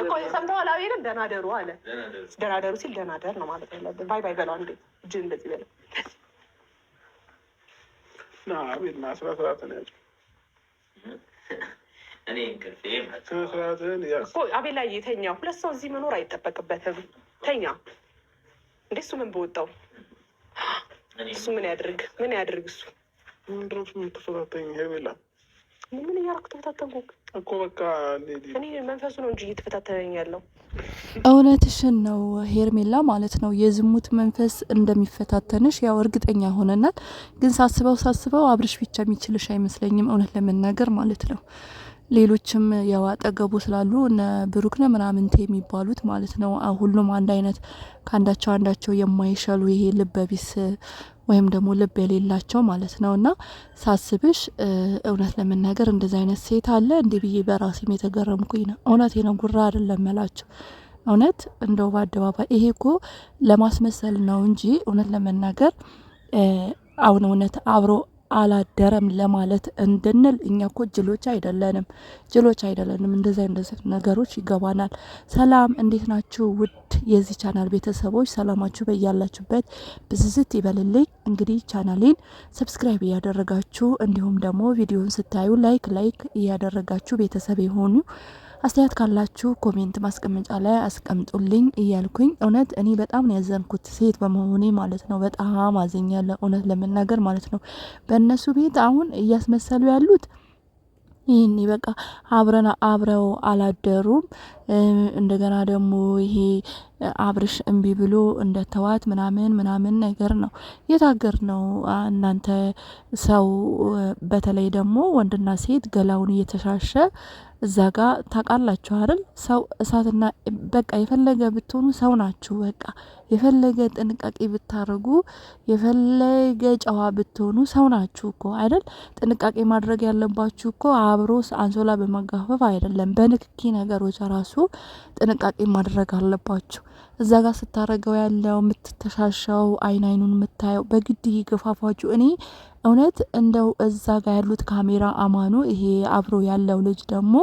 እኮ ሰምተዋል። አቤልን ደህና ደሩ አለ። ደህና ደሩ ሲል ደህና ደር ነው ማለት ያለብን። ባይ ባይ በለው አንዴ እጅን እንደዚህ በለው። አቤል አስራ ስርዓትን ያጭ አቤል ላይ የተኛ ሁለት ሰው እዚህ መኖር አይጠበቅበትም። ተኛ እንዴ እሱ ምን በወጣው እሱ ምን ያድርግ እሱ ምንድነው የምትፈታተኝ? ሄቤላ ምን እያደረኩ ተፈታተንኩ እኮ በቃ እኔ መንፈሱ ነው እንጂ እየተፈታተነኝ ያለው። እውነትሽን ነው ሄርሜላ ማለት ነው። የዝሙት መንፈስ እንደሚፈታተንሽ ያው እርግጠኛ ሆነናል። ግን ሳስበው አብርሽ ብቻ የሚችልሽ አይመስለኝም እውነት ለመናገር ማለት ነው። ሌሎችም ያው አጠገቡ ስላሉ እነ ብሩክነ ምናምንቴ የሚባሉት ማለት ነው። ሁሉም አንድ አይነት ከአንዳቸው የማይሻሉ ይሄ ልበቢስ ወይም ደግሞ ልብ የሌላቸው ማለት ነው። እና ሳስብሽ እውነት ለመናገር እንደዚህ አይነት ሴት አለ እንዴ ብዬ በራሴም የተገረምኩኝ ነው። እውነቴ ነው፣ ጉራ አይደለም መላቸው። እውነት እንደው በአደባባይ ይሄ እኮ ለማስመሰል ነው እንጂ እውነት ለመናገር አሁን እውነት አብሮ አላደረም ለማለት እንድንል እኛ እኮ ጅሎች አይደለንም። እንደዚህ ነገሮች ይገባናል። ሰላም እንዴት ናችሁ ውድ የዚህ ቻናል ቤተሰቦች? ሰላማችሁ በያላችሁበት ብዝዝት ይበልልኝ። እንግዲህ ቻናሌን ሰብስክራይብ እያደረጋችሁ እንዲሁም ደግሞ ቪዲዮን ስታዩ ላይክ እያደረጋችሁ ቤተሰብ የሆኑ አስተያየት ካላችሁ ኮሜንት ማስቀመጫ ላይ አስቀምጡልኝ እያልኩኝ እውነት እኔ በጣም ነው ያዘንኩት ሴት በመሆኔ ማለት ነው። በጣም አዝኛለሁ እውነት ለመናገር ማለት ነው። በእነሱ ቤት አሁን እያስመሰሉ ያሉት ይህን በቃ አብረው አላደሩም። እንደገና ደግሞ ይሄ አብርሽ እምቢ ብሎ እንደተዋት ምናምን ነገር ነው የታገር ነው። እናንተ ሰው በተለይ ደግሞ ወንድና ሴት ገላውን እየተሻሸ እዛ ጋር ታውቃላችሁ አይደል? ሰው እሳትና በቃ የፈለገ ብትሆኑ ሰው ናችሁ። በቃ የፈለገ ጥንቃቄ ብታረጉ የፈለገ ጨዋ ብትሆኑ ሰው ናችሁ እኮ አይደል? ጥንቃቄ ማድረግ ያለባችሁ እኮ አብሮ አንሶላ በመጋፈፍ አይደለም፣ በንክኪ ነገሮች ራሱ ጥንቃቄ ማድረግ አለባችሁ። እዛ ጋር ስታረገው ያለው የምትተሻሻው አይኑን የምታየው በግድ ይገፋፋችሁ። እኔ እውነት እንደው እዛ ጋር ያሉት ካሜራ አማኑ ይሄ አብሮ ያለው ልጅ ደግሞ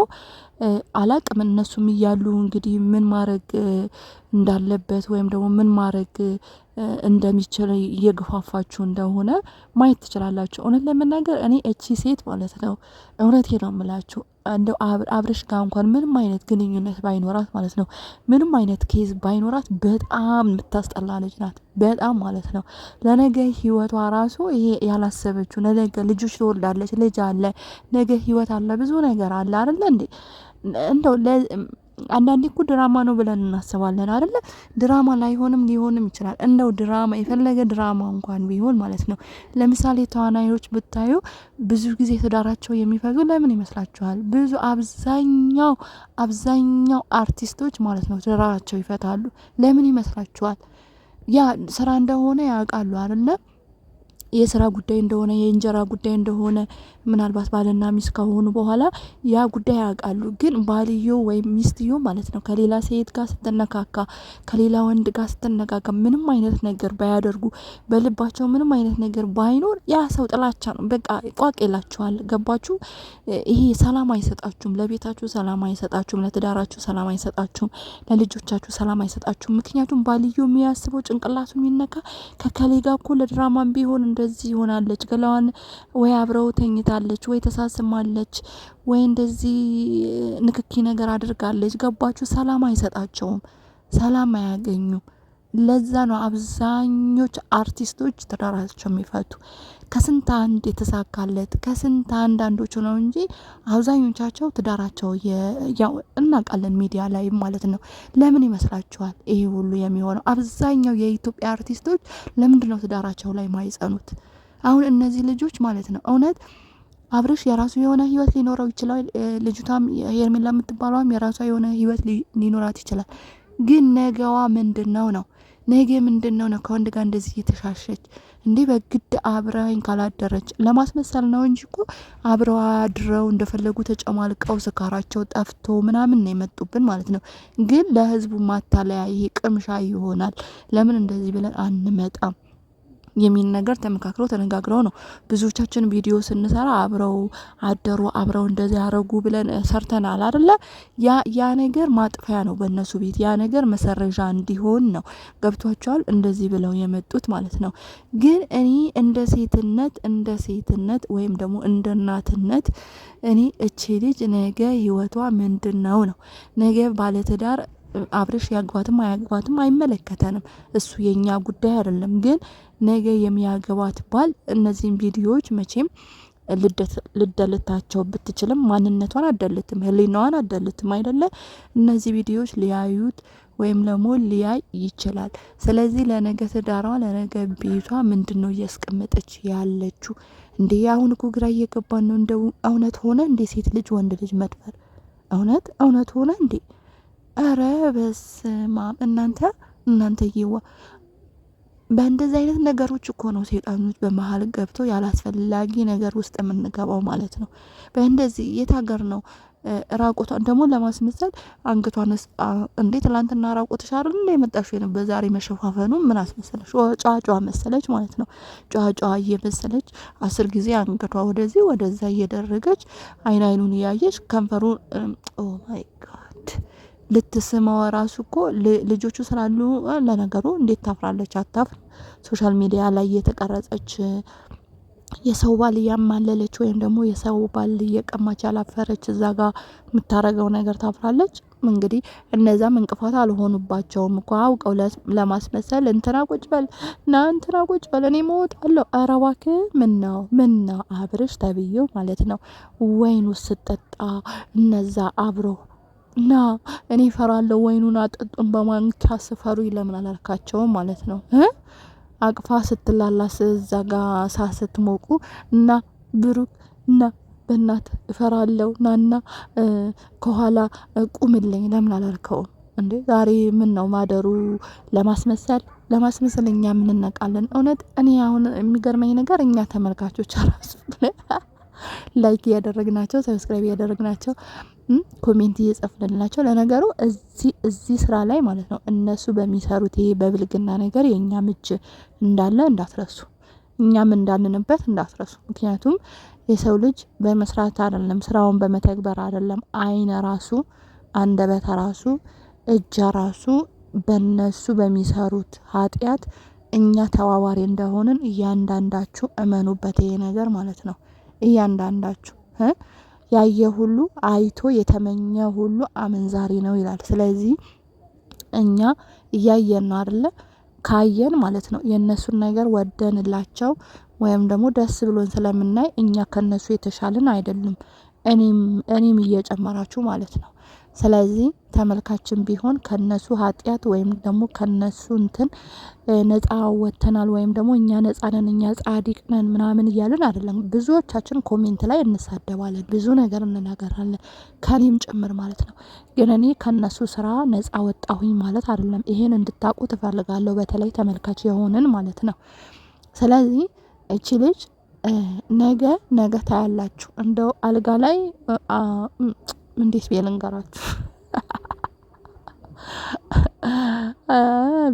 አላቅም እነሱም እያሉ እንግዲህ ምን ማድረግ እንዳለበት ወይም ደግሞ ምን ማድረግ እንደሚችል እየገፋፋችሁ እንደሆነ ማየት ትችላላችሁ። እውነት ለመናገር እኔ እቺ ሴት ማለት ነው እውነቴ ነው የምላችሁ እንደው አብርሽ ጋር እንኳን ምንም አይነት ግንኙነት ባይኖራት ማለት ነው ምንም አይነት ኬዝ ባይኖራት በጣም የምታስጠላ ልጅ ናት። በጣም ማለት ነው ለነገ ህይወቷ ራሱ ይሄ ያላሰበችው ለነገ ልጆች ትወልዳለች፣ ልጅ አለ፣ ነገ ህይወት አለ፣ ብዙ ነገር አለ አይደለ እንዴ? እንደው አንዳንዴ እኮ ድራማ ነው ብለን እናስባለን አይደለ? ድራማ ላይሆንም ሊሆንም ይችላል። እንደው ድራማ የፈለገ ድራማ እንኳን ቢሆን ማለት ነው ለምሳሌ ተዋናዮች ብታዩ ብዙ ጊዜ ትዳራቸው የሚፈቱ ለምን ይመስላችኋል? ብዙ አብዛኛው አርቲስቶች ማለት ነው ትዳራቸው ይፈታሉ። ለምን ይመስላችኋል? ያ ስራ እንደሆነ ያውቃሉ አይደለ? የስራ ጉዳይ እንደሆነ የእንጀራ ጉዳይ እንደሆነ ምናልባት ባልና ሚስት ከሆኑ በኋላ ያ ጉዳይ ያውቃሉ። ግን ባልዮ ወይም ሚስትዮ ማለት ነው ከሌላ ሴት ጋር ስትነካካ ከሌላ ወንድ ጋር ስትነካካ ምንም አይነት ነገር ባያደርጉ በልባቸው ምንም አይነት ነገር ባይኖር ያ ሰው ጥላቻ ነው። በቃ ቋቅ ይላችኋል። ገባችሁ? ይሄ ሰላም አይሰጣችሁም። ለቤታችሁ ሰላም አይሰጣችሁም። ለትዳራችሁ ሰላም አይሰጣችሁም። ለልጆቻችሁ ሰላም አይሰጣችሁም። ምክንያቱም ባልዮ የሚያስበው ጭንቅላቱ የሚነካ ከከሌ ጋር እኮ ለድራማም ቢሆን እንደዚህ ይሆናለች፣ ገላዋን ወይ አብረው ተኝታለች፣ ወይ ተሳስማለች፣ ወይ እንደዚህ ንክኪ ነገር አድርጋለች። ገባችሁ? ሰላም አይሰጣቸውም፣ ሰላም አያገኙም። ለዛ ነው አብዛኞች አርቲስቶች ትዳራቸው የሚፈቱ። ከስንት አንድ የተሳካለት ከስንት አንዳንዶቹ ነው እንጂ አብዛኞቻቸው ትዳራቸው ያው እናውቃለን ሚዲያ ላይ ማለት ነው። ለምን ይመስላችኋል ይሄ ሁሉ የሚሆነው? አብዛኛው የኢትዮጵያ አርቲስቶች ለምንድን ነው ትዳራቸው ላይ ማይጸኑት? አሁን እነዚህ ልጆች ማለት ነው እውነት አብርሽ የራሱ የሆነ ህይወት ሊኖረው ይችላል። ልጅቷም ሄርሜላ የምትባለውም የራሷ የሆነ ህይወት ሊኖራት ይችላል። ግን ነገዋ ምንድነው ነው? ነገ ምንድነው ነው? ከወንድ ጋር እንደዚህ እየተሻሸች እንዴ በግድ አብረኝ ካላደረች ለማስመሰል ነው እንጂ እኮ አብረው አድረው እንደፈለጉ ተጨማልቀው ስካራቸው ጠፍቶ ምናምን ነው የመጡብን ማለት ነው። ግን ለህዝቡ ማታለያ ይሄ ቅምሻ ይሆናል። ለምን እንደዚህ ብለን አንመጣም? የሚል ነገር ተመካክረው ተነጋግረው ነው። ብዙዎቻችን ቪዲዮ ስንሰራ አብረው አደሩ አብረው እንደዚህ ያረጉ ብለን ሰርተናል አይደለ? ያ ነገር ማጥፊያ ነው በእነሱ ቤት፣ ያ ነገር መሰረዣ እንዲሆን ነው። ገብቷቸዋል? እንደዚህ ብለው የመጡት ማለት ነው። ግን እኔ እንደ ሴትነት ወይም ደግሞ እንደ እናትነት እኔ እቺ ልጅ ነገ ህይወቷ ምንድን ነው? ነገ ባለትዳር አብርሽ ያግባትም አያግባትም አይመለከተንም፣ እሱ የኛ ጉዳይ አይደለም። ግን ነገ የሚያገባት ባል እነዚህን ቪዲዮዎች መቼም ልደልታቸው ብትችልም ማንነቷን አደልትም፣ ህሊናዋን አደልትም አይደለ? እነዚህ ቪዲዮዎች ሊያዩት ወይም ደግሞ ሊያይ ይችላል። ስለዚህ ለነገ ትዳሯ ለነገ ቤቷ ምንድነው እያስቀመጠች ያለችው? እንዴ አሁን እኮ ግራ እየገባን ነው። እንደው እውነት ሆነ እንዴ ሴት ልጅ ወንድ ልጅ መድፈር እውነት ሆነ እንዴ? አረ በስማ እናንተ ይዋ በእንደዚህ አይነት ነገሮች እኮ ነው ሴጣኖች በመሀል ገብተው ያላስፈላጊ ነገር ውስጥ የምንገባው ማለት ነው። በእንደዚህ የት ሀገር ነው ራቆቷን ደግሞ ለማስመሰል አንገቷን እንዴ ትላንትና ራቆትሽ አይደል እንደ የመጣሽ ነበር ዛሬ መሸፋፈኑ ምን አስመሰለሽ? ጫጫ መሰለች ማለት ነው። ጫጫ እየመሰለች 10 ጊዜ አንገቷ ወደዚህ ወደዛ እየደረገች አይኑን እያየች ከንፈሩ ኦ ማይ ጋድ ልትስመው ራሱ እኮ ልጆቹ ስላሉ ለነገሩ እንዴት ታፍራለች? አታፍር። ሶሻል ሚዲያ ላይ የተቀረጸች የሰው ባል እያማለለች ወይም ደግሞ የሰው ባል እየቀማች ያላፈረች እዛ ጋር የምታረገው ነገር ታፍራለች። እንግዲህ እነዛም እንቅፋት አልሆኑባቸውም እኮ አውቀው ለማስመሰል እንትና ቁጭ በል እኔ እወጣለሁ። ኧረ እባክህ ምነው አብርሽ ተብዬው ማለት ነው ወይኑ ስጠጣ እነዛ አብሮ ና እኔ ፈራለሁ ወይኑን አጠጡን በማንኪያ ስፈሩ ለምን አላልካቸውም ማለት ነው? አቅፋ ስትላላስ እዛ ጋ ስትሞቁ እና ብሩክ እና በእናት እፈራለሁ ናና ከኋላ ቁምልኝ ለምን አላልከውም እንዴ? ዛሬ ምን ነው ማደሩ ለማስመሰል እኛ ምን እናቃለን? እውነት እኔ አሁን የሚገርመኝ ነገር እኛ ተመልካቾች አራሱ ላይክ እያደረግናቸው ሰብስክራይብ እያደረግናቸው ኮሜንት እየጻፍንላቸው ለነገሩ እዚህ ስራ ላይ ማለት ነው እነሱ በሚሰሩት ይሄ በብልግና ነገር የእኛም እጅ እንዳለ እንዳትረሱ፣ እኛም እንዳንንበት እንዳትረሱ። ምክንያቱም የሰው ልጅ በመስራት አይደለም ስራውን በመተግበር አይደለም አይነ ራሱ አንደበት ራሱ እጅ ራሱ በነሱ በሚሰሩት ኃጢአት እኛ ተዋዋሪ እንደሆንን እያንዳንዳችሁ እመኑበት። ይሄ ነገር ማለት ነው እያንዳንዳችሁ ያየ ሁሉ አይቶ የተመኘ ሁሉ አመንዛሪ ነው ይላል። ስለዚህ እኛ እያየን ነው አይደለ? ካየን ማለት ነው የእነሱን ነገር ወደንላቸው ወይም ደግሞ ደስ ብሎን ስለምናይ እኛ ከነሱ የተሻልን አይደለም፣ እኔም እየጨመራችሁ ማለት ነው። ስለዚህ ተመልካችን ቢሆን ከነሱ ኃጢአት ወይም ደግሞ ከነሱ እንትን ነጻ ወጥተናል ወይም ደግሞ እኛ ነጻ ነን እኛ ጻድቅ ነን ምናምን እያልን አይደለም። ብዙዎቻችን ኮሜንት ላይ እንሳደባለን፣ ብዙ ነገር እንናገራለን፣ ከኔም ጭምር ማለት ነው። ግን እኔ ከነሱ ስራ ነጻ ወጣሁኝ ማለት አይደለም። ይሄን እንድታቁ ትፈልጋለሁ፣ በተለይ ተመልካች የሆንን ማለት ነው። ስለዚህ እቺ ልጅ ነገ ታያላችሁ። እንደው አልጋ ላይ እንዴት ብዬ ልንገራችሁ?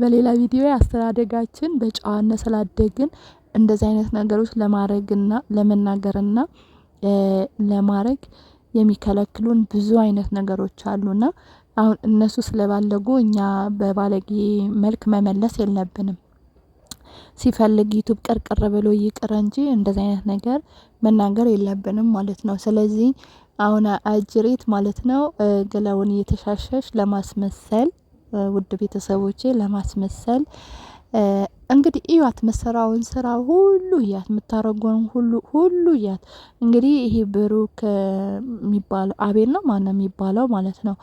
በሌላ ቪዲዮ አስተዳደጋችን በጨዋነት ስላደግን እንደዚህ አይነት ነገሮች ለማድረግና ለመናገርና ለማድረግ የሚከለክሉን ብዙ አይነት ነገሮች አሉና አሁን እነሱ ስለባለጉ እኛ በባለጌ መልክ መመለስ የለብንም። ሲፈልግ ዩቲዩብ ቅርቅር ብሎ ይቅር እንጂ እንደዚህ አይነት ነገር መናገር የለብንም ማለት ነው። ስለዚህ አሁን አጅሬት ማለት ነው ገላውን እየተሻሸሽ ለማስመሰል ውድ ቤተሰቦቼ ለማስመሰል እንግዲህ እያት መሰራውን ስራ ሁሉ እያት የምታረገውን ሁሉ እያት። እንግዲህ ይሄ ብሩክ የሚባለው አቤል ነው ማነው የሚባለው ማለት ነው።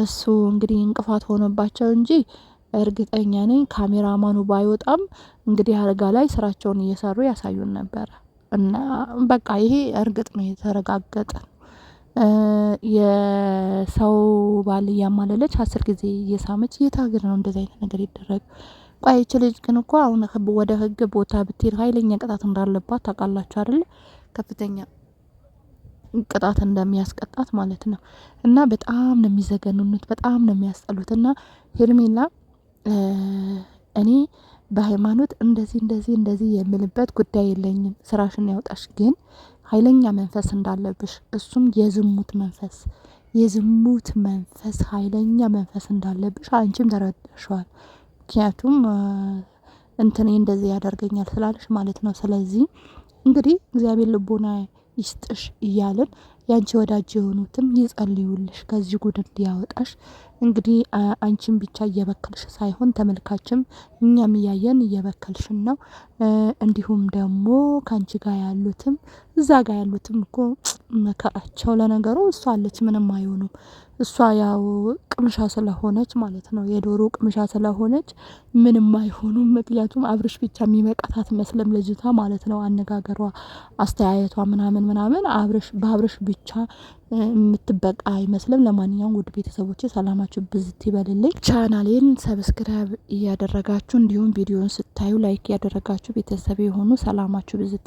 እሱ እንግዲህ እንቅፋት ሆኖባቸው እንጂ እርግጠኛ ነኝ ካሜራማኑ ባይወጣም እንግዲህ አልጋ ላይ ስራቸውን እየሰሩ ያሳዩን ነበር። እና በቃ ይሄ እርግጥ ነው የተረጋገጠ የሰው ባል እያማለለች 10 ጊዜ እየሳመች የት ሀገር ነው እንደዚህ አይነት ነገር ይደረግ? ቆይ ይች ልጅ ግን እኮ አሁን ወደ ህግ ቦታ ብትሄድ ኃይለኛ ቅጣት እንዳለባት ታውቃላችሁ አይደል? ከፍተኛ ቅጣት እንደሚያስቀጣት ማለት ነው። እና በጣም ነው የሚዘገኑት፣ በጣም ነው የሚያስጠሉት። እና ሄርሜላ እኔ በሃይማኖት እንደዚህ የምልበት ጉዳይ የለኝም። ስራሽን ያውጣሽ። ግን ኃይለኛ መንፈስ እንዳለብሽ እሱም የዝሙት መንፈስ ኃይለኛ መንፈስ እንዳለብሽ አንቺም ተረድተሽዋል። ምክንያቱም እንትኔ እንደዚህ ያደርገኛል ስላለሽ ማለት ነው። ስለዚህ እንግዲህ እግዚአብሔር ልቦና ይስጥሽ እያልን ያንቺ ወዳጅ የሆኑትም ይጸልዩልሽ ከዚህ ጉድ እንዲያወጣሽ። እንግዲህ አንቺን ብቻ እየበከልሽ ሳይሆን ተመልካችም እኛም እያየን እየበከልሽን ነው። እንዲሁም ደግሞ ከአንቺ ጋር ያሉትም እዛ ጋር ያሉትም እኮ መከራቸው። ለነገሩ እሷ አለች ምንም አይሆኑም። እሷ ያው ቅምሻ ስለሆነች ማለት ነው፣ የዶሮ ቅምሻ ስለሆነች ምንም አይሆኑም። ምክንያቱም አብርሽ ብቻ የሚበቃት አትመስልም ልጅቷ ማለት ነው። አነጋገሯ፣ አስተያየቷ ምናምን በአብርሽ ብቻ የምትበቃ አይመስልም። ለማንኛውም ውድ ቤተሰቦች ሰላማችሁ ብዝት ይበልልኝ። ቻናሌን ሰብስክራይብ እያደረጋችሁ እንዲሁም ቪዲዮን ስታዩ ላይክ እያደረጋችሁ ቤተሰብ የሆኑ ሰላማችሁ ብዝት